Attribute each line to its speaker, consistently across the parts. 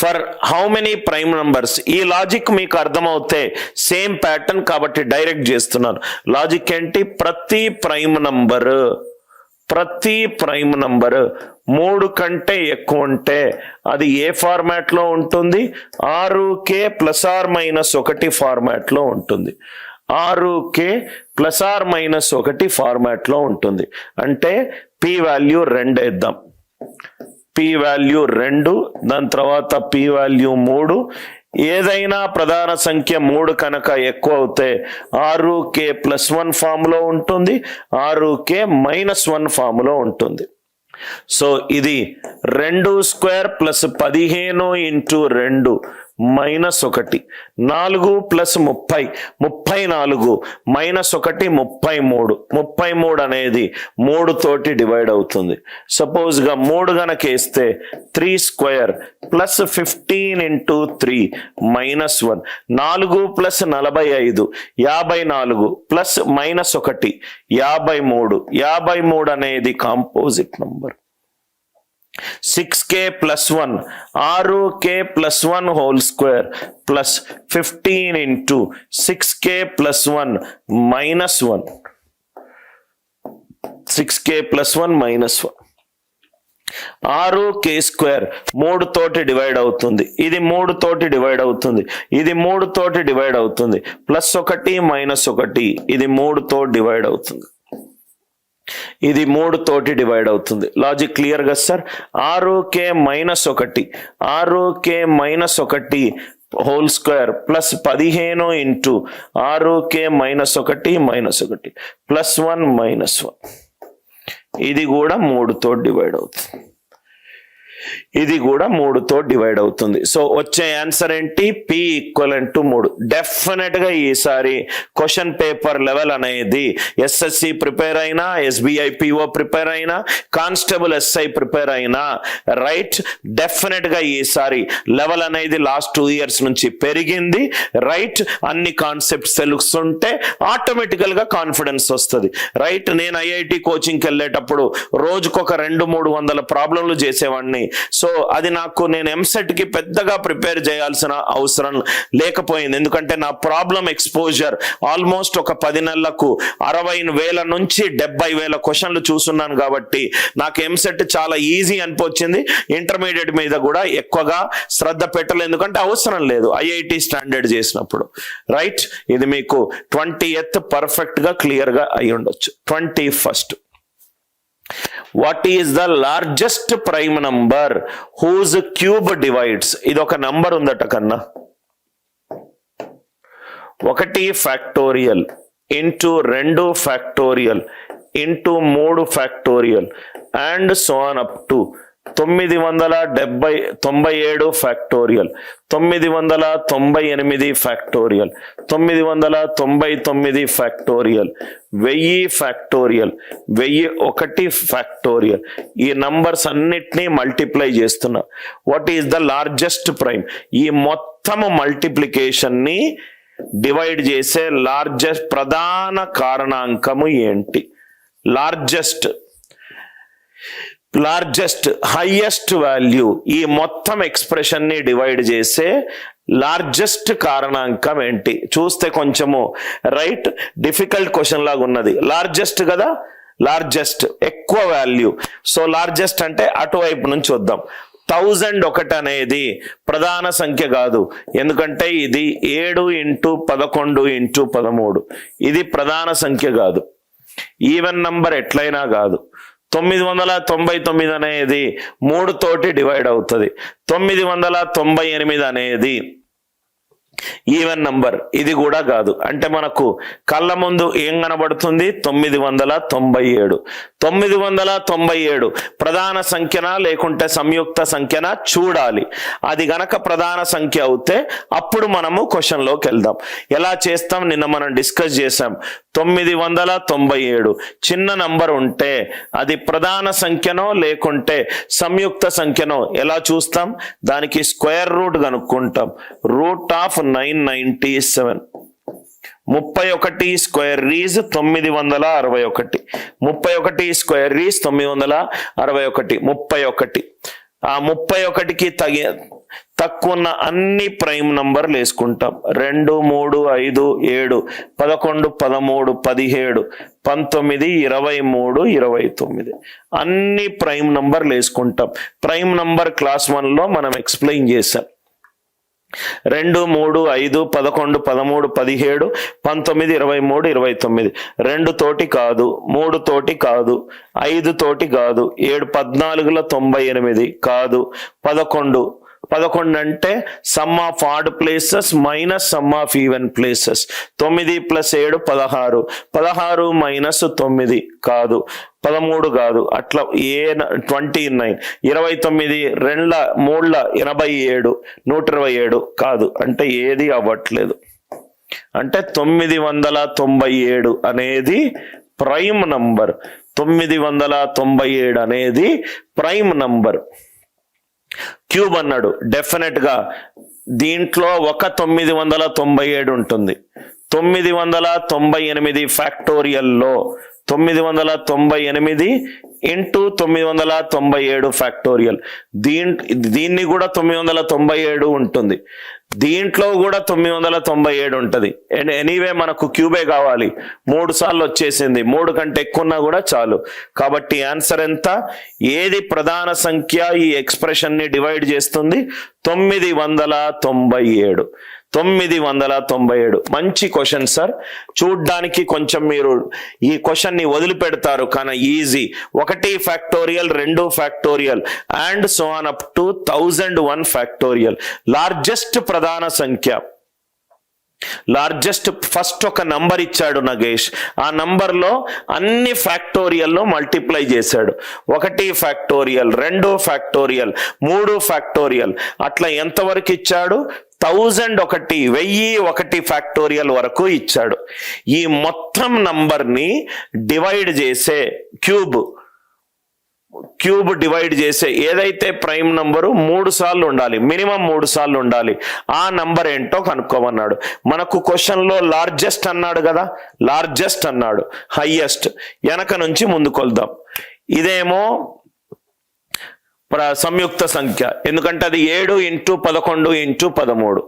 Speaker 1: For how many prime numbers. ఈ logic మీకు అర్థమవుతే same pattern కాబట్టి డైరెక్ట్ చేస్తున్నాను. లాజిక్ ఏంటి? ప్రతి ప్రైమ్ నంబర్ 3 కంటే ఎక్కువ ఉంటే అది ఏ ఫార్మాట్లో ఉంటుంది? 6k ± 1 ఫార్మాట్లో ఉంటుంది. 6k ± 1 ఫార్మాట్లో ఉంటుంది. అంటే p వాల్యూ 2 వేద్దాం. p వాల్యూ 2, దాని తర్వాత p వాల్యూ 3. ఏదైనా ప్రధాన సంఖ్య 3 కనుక ఎక్కువ అవుతే 6k + 1 ఫామ్లో ఉంటుంది, 6k - 1 ఫామ్లో ఉంటుంది. సో ఇది 2² + 15 × 2 - 1, 4 + 30 34 - 1 33. 33 అనేది 3 తోటి డివైడ్ అవుతుంది. సపోజ్గా 3 గనక వేస్తే 3² + 15 × 3 - 1, 4 + 45 54 + -1 53. 53 అనేది composite number. 6k + 1 6k + 1 2 + 15 × 6k + 1 - 1 6k + 1 - 1 6k² 3 తోటి డివైడ్ అవుతుంది. ఇది 3 తోటి డివైడ్ అవుతుంది. ఇది 3 తోటి డివైడ్ అవుతుంది. +1 -1 ఇది 3 తోటి డివైడ్ అవుతుంది. ఇది 3 తోటి డివైడ్ అవుతుంది. లాజిక్ క్లియర్ కదా సార్? 6k - 1 6k - 1 + 15 × 6k - 1 -1 +1 -1 ఇది కూడా 3 తోటి డివైడ్ అవుతుంది. ఇది కూడా 3 తోటి డివైడ్ అవుతుంది. సో వచ్చే ఆన్సర్ ఏంటి? p = 3. డెఫినెట్ గా ఈసారి క్వశ్చన్ పేపర్ లెవెల్ అనేది SSC ప్రిపేర్ అయినా, SBI PO ప్రిపేర్ అయినా, కానిస్టేబుల్ SI ప్రిపేర్ అయినా రైట్, డెఫినెట్ గా ఈసారి లెవెల్ అనేది లాస్ట్ 2 years నుంచి పెరిగింది రైట్. అన్ని కాన్సెప్ట్స్ తెలుస్తుంటే ఆటోమేటికల్ గా కాన్ఫిడెన్స్ వస్తుంది రైట్. నేను IIT కోచింగ్కి వెళ్ళేటప్పుడు రోజుకొక 200-300 ప్రాబ్లంలు చేసేవాడిని. సో అది నాకు నేను ఎంసెట్కి పెద్దగా ప్రిపేర్ చేయాల్సిన అవసరం లేకపోయింది. ఎందుకంటే నా ప్రాబ్లం ఎక్స్పోజర్ ఆల్మోస్ట్ ఒక 10 నెలలకు 60,000 నుంచి 70,000 క్వశ్చన్లు చూస్తున్నాను కాబట్టి నాకు ఎంసెట్ చాలా ఈజీ అనిపించింది. ఇంటర్మీడియట్ మీద కూడా ఎక్కువగా శ్రద్ధ పెట్టలేదు, ఎందుకంటే అవసరం లేదు IIT స్టాండర్డ్ చేసినప్పుడు రైట్. ఇది మీకు 20th పర్ఫెక్ట్ గా క్లియర్ గా అయి ఉండొచ్చు. 21st, what is the largest prime number whose cube divides? ఇది ఒక నంబర్ ఉందట కన్నా. 1 factorial into 2 factorial into 3 factorial and so on up to 997 factorial, 998 factorial, 999 factorial, 1000 factorial, 1001 factorial. ఈ నంబర్స్ అన్నిటినీ మల్టిప్లై చేస్తున్నా. What is the largest prime? ఈ మొత్తం multiplication ని డివైడ్ చేసే లార్జెస్ట్ ప్రధాన కారణాంకము ఏంటి? లార్జెస్ట్ హైయెస్ట్ వాల్యూ, ఈ మొత్తం ఎక్స్ప్రెషన్ ని డివైడ్ చేసే లార్జెస్ట్ కారణాంకం ఏంటి? చూస్తే కొంచెము రైట్ డిఫికల్ట్ క్వశ్చన్ లాగా ఉన్నది. లార్జెస్ట్ కదా, లార్జెస్ట్ ఎక్కువ వాల్యూ. సో లార్జెస్ట్ అంటే అటువైపు నుంచి వద్దాం. 1001 అనేది ప్రధాన సంఖ్య కాదు, ఎందుకంటే ఇది 7 × 11 × 13. ఇది ప్రధాన సంఖ్య కాదు, ఈవెన్ నంబర్ ఎట్లయినా కాదు. 999 అనేది 3 తోటి డివైడ్ అవుతుంది. 998 అనేది ఈవెన్ నంబర్, ఇది కూడా కాదు. అంటే మనకు కళ్ళ ముందు ఏం కనబడుతుంది? 997. 997 ప్రధాన సంఖ్యనా లేకుంటే సంయుక్త సంఖ్యనా చూడాలి. అది గనక ప్రధాన సంఖ్య అవుతే అప్పుడు మనము క్వశ్చన్లోకి వెళ్దాం. ఎలా చేస్తాం? నిన్న మనం డిస్కస్ చేసాం. 997 చిన్న నంబర్ ఉంటే అది ప్రధాన సంఖ్యనో లేకుంటే సంయుక్త సంఖ్యనో ఎలా చూస్తాం? దానికి స్క్వేర్ రూట్ కనుక్కుంటాం. Root of 997. 31 square is 961. 31 square is 961. 31కి తక్కువ ఉన్న అన్ని ప్రైమ్ నంబర్లు వేసుకుంటాం. 2, 3, 5, 7, 11, 13, 17, 19, 23, 29 అన్ని ప్రైమ్ నంబర్లు వేసుకుంటాం. ప్రైమ్ నంబర్ క్లాస్ 1లో మనం ఎక్స్ప్లెయిన్ చేసాం. 2, 3, 5, 11, 13, 17, 19, 23, 29 2 తోటి కాదు, 3 తోటి కాదు, 5 తోటి కాదు, 7, 14, 98 కాదు, 11 అంటే some of odd places minus sum of even places. 9 + 7 16, 16 - 9 కాదు, 13 కాదు, అట్లా 29, 29 2 3 87, 127 కాదు, అంటే ఏది అవ్వట్లేదు. అంటే 997 అనేది ప్రైమ్ నంబర్. 997 అనేది ప్రైమ్ నంబర్. క్యూబ్ అన్నాడు, డెఫినెట్ గా దీంట్లో ఒక 997 ఉంటుంది. 998 ఫ్యాక్టోరియల్లో 998 ఇంటూ 997 ఫ్యాక్టోరియల్. దీన్ని కూడా 997 ఉంటుంది, దీంట్లో కూడా 997 ఉంటుంది. ఎనీవే మనకు క్యూబే కావాలి, 3 సార్లు వచ్చేసింది, 3 కంటే ఎక్కువ ఉన్నా కూడా చాలు. కాబట్టి ఆన్సర్ ఎంత? ఏది ప్రధాన సంఖ్య ఈ ఎక్స్ప్రెషన్ ని డివైడ్ చేస్తుంది? 997. 997. మంచి క్వశ్చన్ సార్. చూడ్డానికి కొంచెం మీరు ఈ క్వశ్చన్ ని వదిలిపెడతారు, కానీ easy. 1 factorial, 2 factorial and so on up to 1001 factorial. Largest ప్రధాన సంఖ్య, లార్జెస్ట్ ఫస్ట్ ఒక నంబర్ ఇచ్చాడు నగేష్, ఆ నంబర్లో అన్ని ఫ్యాక్టోరియల్లో మల్టిప్లై చేశాడు. 1 ఫ్యాక్టోరియల్, 2 ఫ్యాక్టోరియల్, 3 ఫ్యాక్టోరియల్, అట్లా ఎంతవరకు ఇచ్చాడు? 1001 ఫ్యాక్టోరియల్ వరకు ఇచ్చాడు. ఈ మొత్తం నంబర్ని డివైడ్ చేసే క్యూబ్ డివైడ్ చేసే ఏదైతే ప్రైమ్ నంబరు 3 సార్లు ఉండాలి, మినిమం 3 సార్లు ఉండాలి, ఆ నంబర్ ఏంటో కనుక్కోమన్నాడు. మనకు క్వశ్చన్లో లార్జెస్ట్ అన్నాడు కదా, లార్జెస్ట్ అన్నాడు, హైయెస్ట్. వెనక నుంచి ముందుకొల్దాం. ఇదేమో సంయుక్త సంఖ్య, ఎందుకంటే అది 7 × 11 × 13.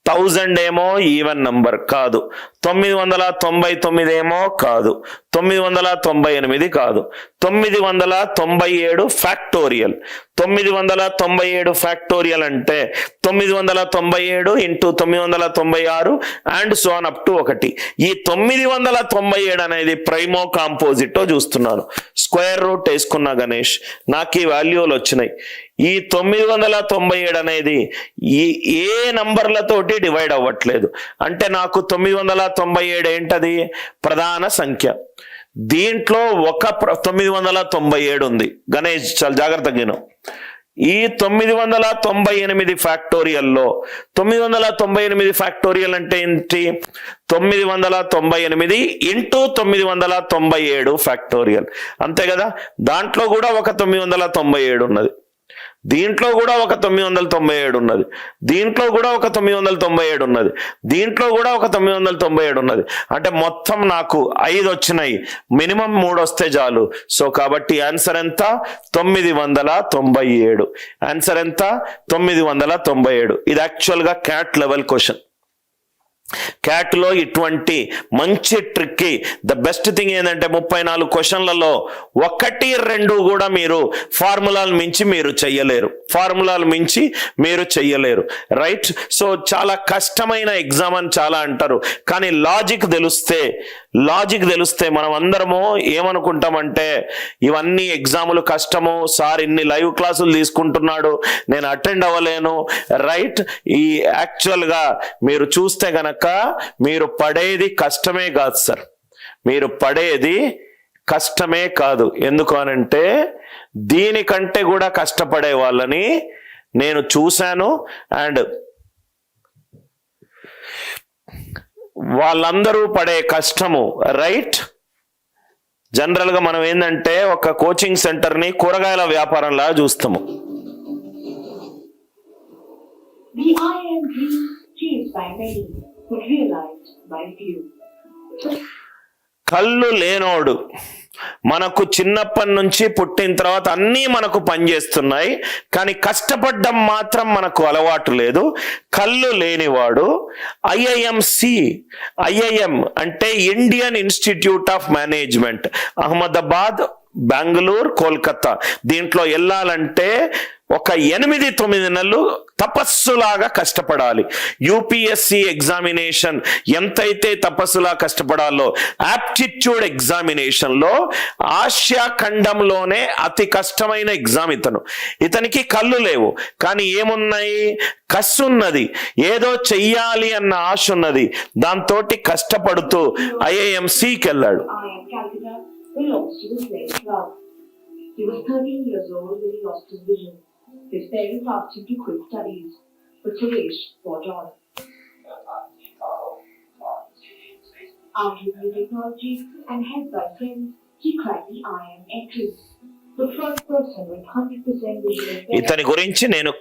Speaker 1: 1000 ఏమో ఈవెన్ నంబర్ కాదు, 999 ఏమో కాదు, 998 కాదు, 997 ఫ్యాక్టోరియల్. 997 ఫ్యాక్టోరియల్ అంటే 997 × 996 and so on up to 1. ఈ 997 అనేది ప్రైమో కాంపోజిటో చూస్తున్నాను. స్క్వేర్ రూట్ వేసుకున్నా గణేష్, నాకు ఈ వాల్యూలు వచ్చినాయి. ఈ 997 అనేది ఏ నంబర్లతోటి డివైడ్ అవ్వట్లేదు, అంటే నాకు 997 ఏంటది? ప్రధాన సంఖ్య. దీంట్లో ఒక 997 ఉంది గణేష్, చాలా జాగ్రత్తగా విను. ఈ 998 ఫ్యాక్టోరియల్లో 998 ఫ్యాక్టోరియల్ అంటే ఏంటి? 998 ఇంటూ 997 ఫ్యాక్టోరియల్, అంతే కదా. దాంట్లో కూడా ఒక 997 ఉన్నది, దీంట్లో కూడా ఒక 997 ఉన్నది, దీంట్లో కూడా ఒక 997 ఉన్నది, దీంట్లో కూడా ఒక 997 ఉన్నది. అంటే మొత్తం నాకు 5 వచ్చినాయి, మినిమం 3 వస్తే చాలు. సో కాబట్టి ఆన్సర్ ఎంత? 997. ఆన్సర్ ఎంత? 997. ఇది యాక్చువల్గా క్యాట్ లెవెల్ క్వశ్చన్. క్యాట్లో ఇటువంటి మంచి ట్రిక్కి ద బెస్ట్ థింగ్ ఏంటంటే 34 క్వశ్చన్లలో 1, 2 కూడా మీరు ఫార్ములాలు మించి మీరు చెయ్యలేరు, రైట్? సో చాలా కష్టమైన ఎగ్జామ్ అని చాలా అంటారు, కానీ లాజిక్ తెలిస్తే మనం అందరము ఏమనుకుంటామంటే ఇవన్నీ ఎగ్జాములు కష్టము, సార్ ఇన్ని లైవ్ క్లాసులు తీసుకుంటున్నాడు, నేను అటెండ్ అవ్వలేను, రైట్? ఈ యాక్చువల్గా మీరు చూస్తే గనక మీరు పడేది కష్టమే కాదు సార్, మీరు పడేది కష్టమే కాదు. ఎందుకు అనంటే దీనికంటే కూడా కష్టపడే వాళ్ళని నేను చూశాను, అండ్ వాళ్ళందరూ పడే కష్టము, రైట్? జనరల్గా మనం ఏంటంటే ఒక కోచింగ్ సెంటర్ని కూరగాయల వ్యాపారంలా చూస్తాము. కళ్ళు లేనోడు మనకు చిన్నప్పటి నుంచి పుట్టిన తర్వాత అన్నీ మనకు పనిచేస్తున్నాయి, కానీ కష్టపడ్డం మాత్రం మనకు అలవాటు లేదు. కళ్ళు లేనివాడు ఐఐఎం అంటే Indian institute of management, Ahmedabad, Bengaluru, Kolkata, దీంట్లో వెళ్ళాలంటే ఒక 8-9 నెలలు తపస్సులాగా కష్టపడాలి. యూపీఎస్సి ఎగ్జామినేషన్ ఎంతైతే తపస్సులా కష్టపడాలో, యాప్టిట్యూడ్ ఎగ్జామినేషన్లో ఆసియా ఖండంలోనే అతి కష్టమైన ఎగ్జామ్ ఇతనికి కళ్ళు లేవు, కానీ ఏమున్నాయి, కసి ఉన్నది, ఏదో చెయ్యాలి అన్న ఆశ ఉన్నది, దాంతో కష్టపడుతూ ఐఐఎంసికి వెళ్ళాడు.
Speaker 2: belongs to the slave club. He was 13 years old when he lost his vision. His parents asked him to quit studies, but Suresh fought on. Armed with new technology and helped by friends, he cracked the IIM entrance. The first person with 100% vision.
Speaker 1: ఇతని గురించి నేను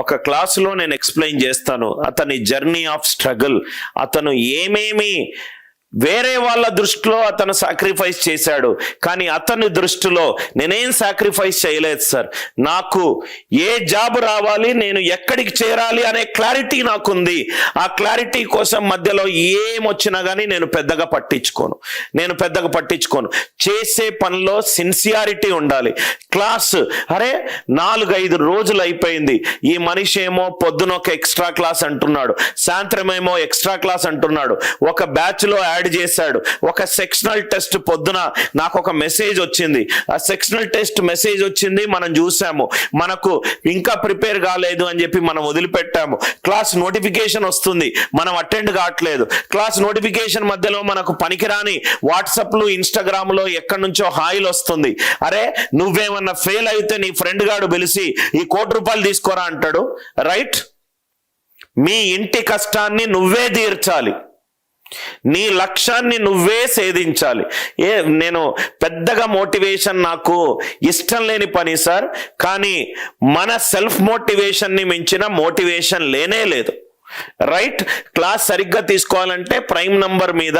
Speaker 1: ఒక క్లాసులో నేను explain చేస్తాను. అతని journey of struggle, అతను ఏమేమి వేరే వాళ్ళ దృష్టిలో అతను సాక్రిఫైస్ చేశాడు, కానీ అతని దృష్టిలో నేనేం సాక్రిఫైస్ చేయలేదు సార్, నాకు ఏ జాబ్ రావాలి, నేను ఎక్కడికి చేరాలి అనే క్లారిటీ నాకుంది. ఆ క్లారిటీ కోసం మధ్యలో ఏమొచ్చినా కానీ నేను పెద్దగా పట్టించుకోను. చేసే పనిలో సిన్సియారిటీ ఉండాలి. క్లాస్ 4-5 రోజులు అయిపోయింది, ఈ మనిషి ఏమో పొద్దున ఒక ఎక్స్ట్రా క్లాస్ అంటున్నాడు, సాయంత్రం ఏమో ఎక్స్ట్రా క్లాస్ అంటున్నాడు, ఒక బ్యాచ్ లో యాడ్ చేశాడు, ఒక సెక్షనల్ టెస్ట్ పొద్దున నాకు ఒక మెసేజ్ వచ్చింది, ఆ సెక్షనల్ టెస్ట్ మెసేజ్ వచ్చింది, మనం చూసాము, మనకు ఇంకా ప్రిపేర్ కాలేదు అని చెప్పి మనం వదిలిపెట్టాము. క్లాస్ నోటిఫికేషన్ వస్తుంది, మనం అటెండ్ కావట్లేదు. క్లాస్ నోటిఫికేషన్ మధ్యలో మనకు పనికిరాని వాట్సాప్లు, ఇన్స్టాగ్రామ్లో ఎక్కడి నుంచో హాయిలు వస్తుంది. నువ్వేమన్నా ఫెయిల్ అయితే నీ ఫ్రెండ్ గాడు పిలిచి ఈ ₹1,00,00,000 తీసుకోరా అంటాడు. రైట్? మీ ఇంటి కష్టాన్ని నువ్వే తీర్చాలి, నీ లక్ష్యాన్ని నువ్వే సేధించాలి. నేను పెద్దగా మోటివేషన్ నాకు ఇష్టం లేని పని సార్, కానీ మన సెల్ఫ్ మోటివేషన్ని మించిన మోటివేషన్ లేనే లేదు. రైట్? క్లాస్ సరిగ్గా తీసుకోవాలంటే ప్రైమ్ నంబర్ మీద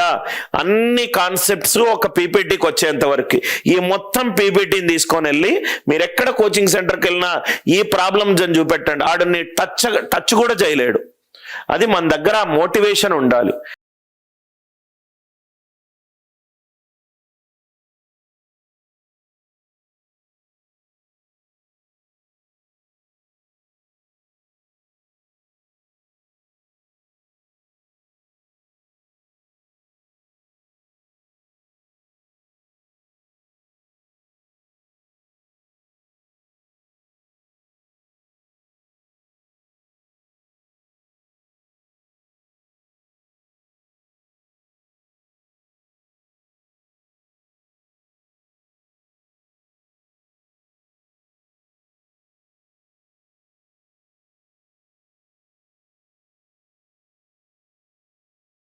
Speaker 1: అన్ని కాన్సెప్ట్స్ ఒక పీపీటీకి వచ్చేంత వరకు ఈ మొత్తం పీపీటీని తీసుకొని వెళ్ళి మీరు ఎక్కడ కోచింగ్ సెంటర్కి వెళ్ళినా ఈ ప్రాబ్లమ్స్ అని చూపెట్టండి, ఆడుని టచ్ కూడా చేయలేడు. అది మన దగ్గర మోటివేషన్ ఉండాలి.